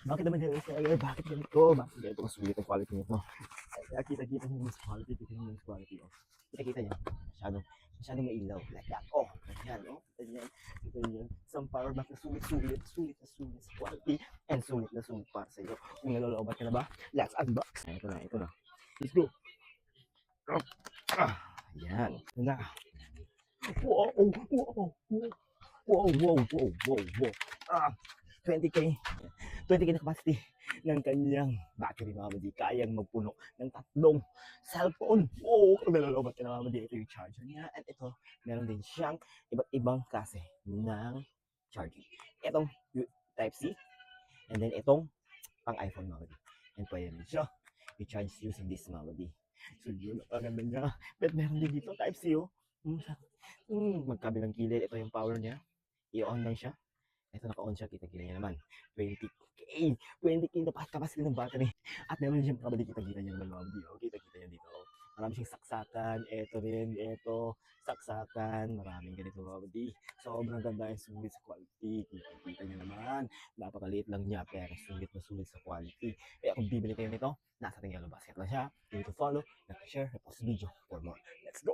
Bakit naman ganito sa'yo? Bakit ganito? Bakit ganito kasulit ang quality nito? Kaya kita-kita niyo yung quality, kita niyo yung quality, oh. Kita-kita niyo, masyadong mailaw, like that, oh, ganyan, oh, kita niyo yan, isang power bank na sulit sa quality, and sulit na sulit para sa iyo. Kung nalolobat ka na ba, let's unbox. Ito na, let's go. Yan, ito na. Wow, wow, wow. 20K, 20K na capacity ng kanyang battery, mga buddy. Kayang magpuno ng 3 cellphone. Wow, kung nalolobat ka na, mga buddy, ito yung charger niya. At ito, meron din siyang iba't ibang klase ng charging. Itong Type-C, and then itong pang iPhone, mga buddy. And pwede rin siya i-charge using this, mga buddy. So yun, ang ganda niya. But meron din dito Type-C, oh. Magkabilang kilid, ito yung power niya. I-on lang siya. Ito naka-on siya, kita-kita niya naman. 20K! 20K na capacity ng battery. At meron siyang kabali, kita-kita niya naman, mga buddy. Oh, kita-kita niya dito. Oh. Marami siyang saksakan. Ito rin, ito. Saksakan. Maraming ganito, mga buddy. Sobrang ganda yung sulit sa quality. Kita-kita niya naman. Napakaliit lang niya, pero sulit na sulit sa quality. Kaya kung bibili kayo nito, nasa ating yellow basket lang siya. You need to follow, like, share, repost video for more. Let's go!